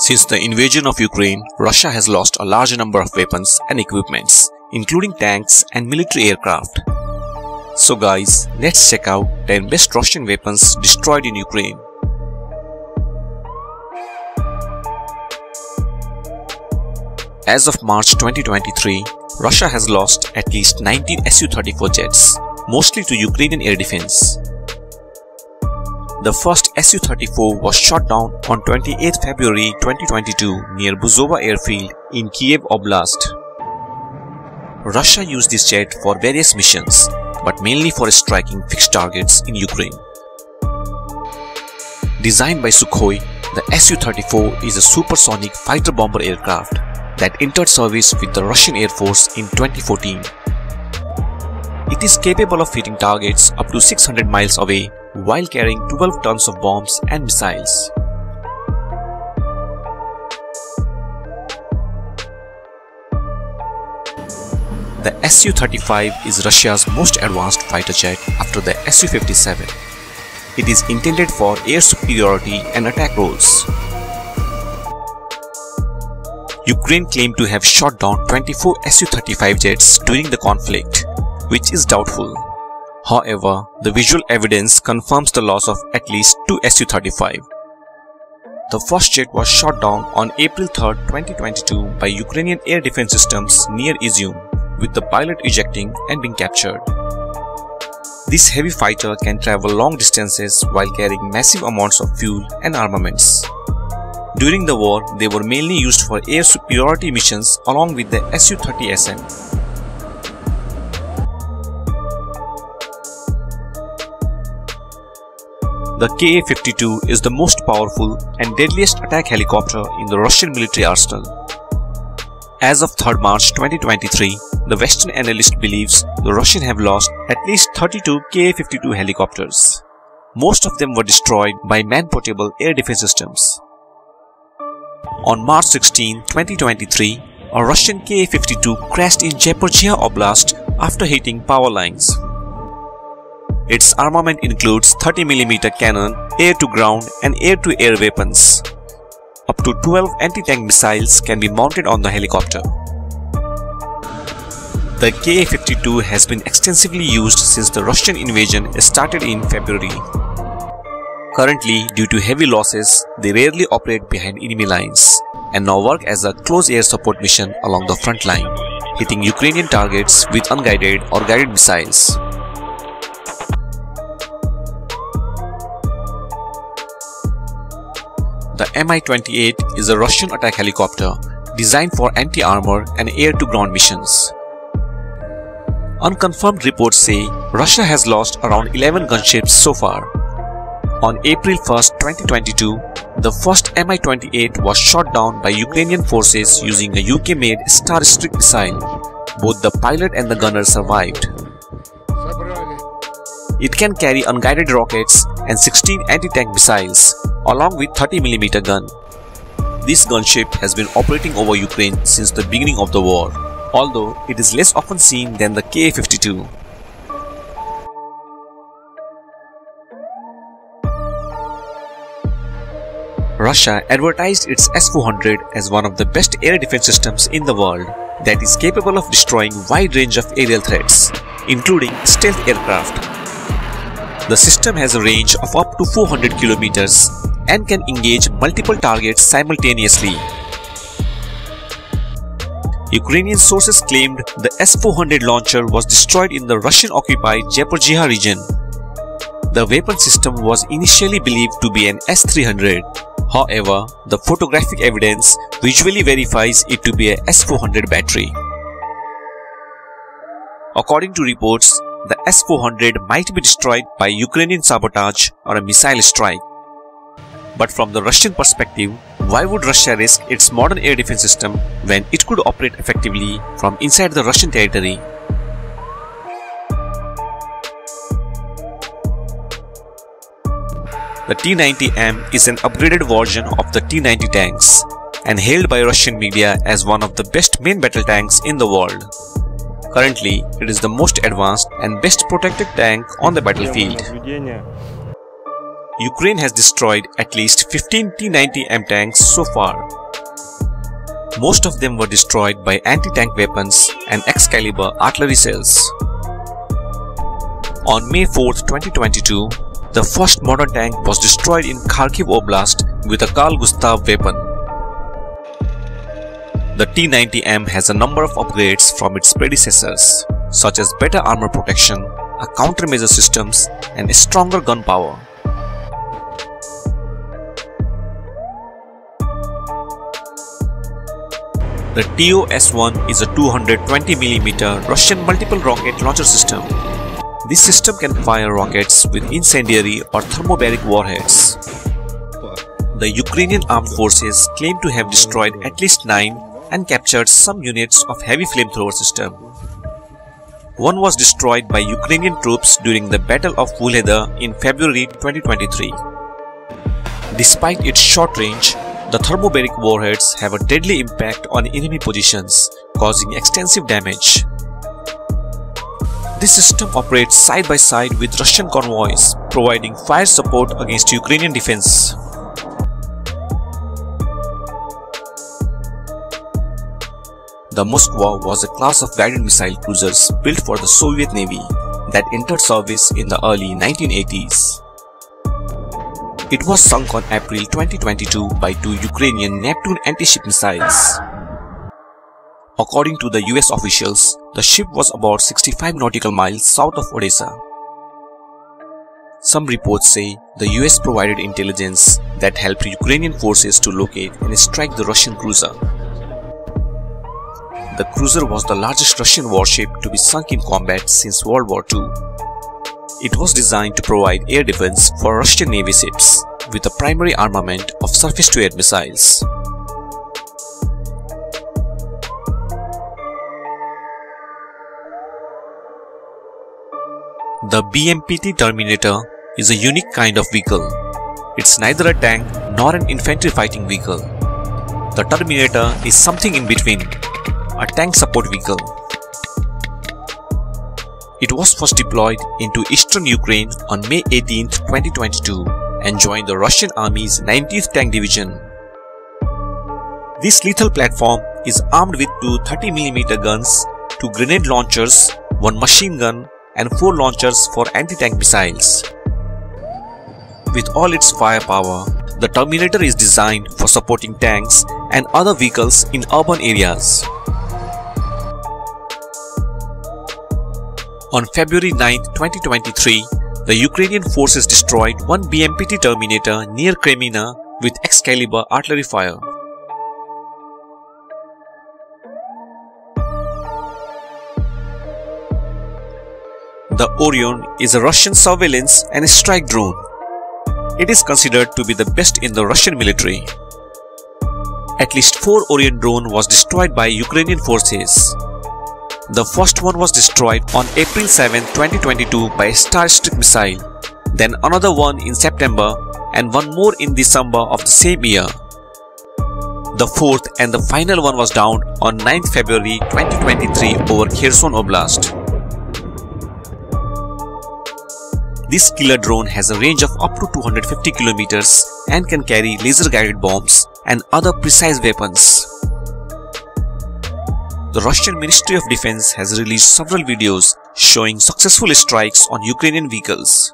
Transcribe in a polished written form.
Since the invasion of Ukraine, Russia has lost a large number of weapons and equipments, including tanks and military aircraft. So guys, let's check out 10 best Russian weapons destroyed in Ukraine. As of March 2023, Russia has lost at least 19 Su-34 jets, mostly to Ukrainian air defense. The first Su-34 was shot down on 28 February 2022 near Buzova airfield in Kiev Oblast. Russia used this jet for various missions, but mainly for striking fixed targets in Ukraine. Designed by Sukhoi, the Su-34 is a supersonic fighter-bomber aircraft that entered service with the Russian Air Force in 2014. It is capable of hitting targets up to 600 miles away while carrying 12 tons of bombs and missiles. The Su-35 is Russia's most advanced fighter jet after the Su-57. It is intended for air superiority and attack roles. Ukraine claimed to have shot down 24 Su-35 jets during the conflict, which is doubtful. However, the visual evidence confirms the loss of at least 2 Su-35. The first jet was shot down on April 3, 2022 by Ukrainian air defense systems near Izium, with the pilot ejecting and being captured. This heavy fighter can travel long distances while carrying massive amounts of fuel and armaments. During the war, they were mainly used for air superiority missions along with the Su-30SM. The Ka-52 is the most powerful and deadliest attack helicopter in the Russian military arsenal. As of 3rd March 2023, the Western analyst believes the Russians have lost at least 32 Ka-52 helicopters. Most of them were destroyed by man-portable air defense systems. On March 16, 2023, a Russian Ka-52 crashed in Zaporizhzhia Oblast after hitting power lines. Its armament includes 30mm cannon, air-to-ground and air-to-air weapons. Up to 12 anti-tank missiles can be mounted on the helicopter. The Ka-52 has been extensively used since the Russian invasion started in February. Currently, due to heavy losses, they rarely operate behind enemy lines and now work as a close air support mission along the front line, hitting Ukrainian targets with unguided or guided missiles. The Mi-28 is a Russian attack helicopter designed for anti-armor and air-to-ground missions. Unconfirmed reports say Russia has lost around 11 gunships so far. On April 1, 2022, the first Mi-28 was shot down by Ukrainian forces using a UK-made Star-Streak missile. Both the pilot and the gunner survived. It can carry unguided rockets and 16 anti-tank missiles, along with 30mm gun. This gunship has been operating over Ukraine since the beginning of the war, although it is less often seen than the Ka-52. Russia advertised its S-400 as one of the best air defense systems in the world that is capable of destroying a wide range of aerial threats, including stealth aircraft. The system has a range of up to 400 kilometers and can engage multiple targets simultaneously. Ukrainian sources claimed the S-400 launcher was destroyed in the Russian-occupied Zaporizhzhia region. The weapon system was initially believed to be an S-300. However, the photographic evidence visually verifies it to be a S-400 battery. According to reports, the S-400 might be destroyed by Ukrainian sabotage or a missile strike. But from the Russian perspective, why would Russia risk its modern air defense system when it could operate effectively from inside the Russian territory? The T-90M is an upgraded version of the T-90 tanks and hailed by Russian media as one of the best main battle tanks in the world. Currently, it is the most advanced and best protected tank on the battlefield. Ukraine has destroyed at least 15 T-90M tanks so far. Most of them were destroyed by anti-tank weapons and Excalibur artillery cells. On May 4, 2022, the first modern tank was destroyed in Kharkiv Oblast with a Carl Gustav weapon. The T-90M has a number of upgrades from its predecessors, such as better armor protection, a countermeasure systems, and stronger gunpowder. The TOS-1 is a 220mm Russian multiple rocket launcher system. This system can fire rockets with incendiary or thermobaric warheads. The Ukrainian armed forces claim to have destroyed at least 9 and captured some units of heavy flamethrower system. One was destroyed by Ukrainian troops during the Battle of Vuhledar in February 2023. Despite its short range, the thermobaric warheads have a deadly impact on enemy positions, causing extensive damage. This system operates side by side with Russian convoys, providing fire support against Ukrainian defense. The Moskva was a class of guided missile cruisers built for the Soviet Navy that entered service in the early 1980s. It was sunk on April 2022 by 2 Ukrainian Neptune anti-ship missiles. According to the US officials, the ship was about 65 nautical miles south of Odessa. Some reports say the US provided intelligence that helped Ukrainian forces to locate and strike the Russian cruiser. The cruiser was the largest Russian warship to be sunk in combat since World War II. It was designed to provide air defense for Russian Navy ships, with a primary armament of surface-to-air missiles. The BMPD Terminator is a unique kind of vehicle. It's neither a tank nor an infantry fighting vehicle. The Terminator is something in between, a tank support vehicle. It was first deployed into eastern Ukraine on May 18, 2022 and joined the Russian Army's 90th Tank Division. This lethal platform is armed with 2 30mm guns, 2 grenade launchers, 1 machine gun and 4 launchers for anti-tank missiles. With all its firepower, the Terminator is designed for supporting tanks and other vehicles in urban areas. On February 9, 2023, the Ukrainian forces destroyed 1 BMPD Terminator near Kreminna with Excalibur artillery fire. The Orion is a Russian surveillance and strike drone. It is considered to be the best in the Russian military. At least 4 Orion drones was destroyed by Ukrainian forces. The first one was destroyed on April 7, 2022 by a Starstreak missile, then another one in September and one more in December of the same year. The fourth and the final one was downed on 9th February 2023 over Kherson Oblast. This killer drone has a range of up to 250 km and can carry laser-guided bombs and other precise weapons. The Russian Ministry of Defense has released several videos showing successful strikes on Ukrainian vehicles.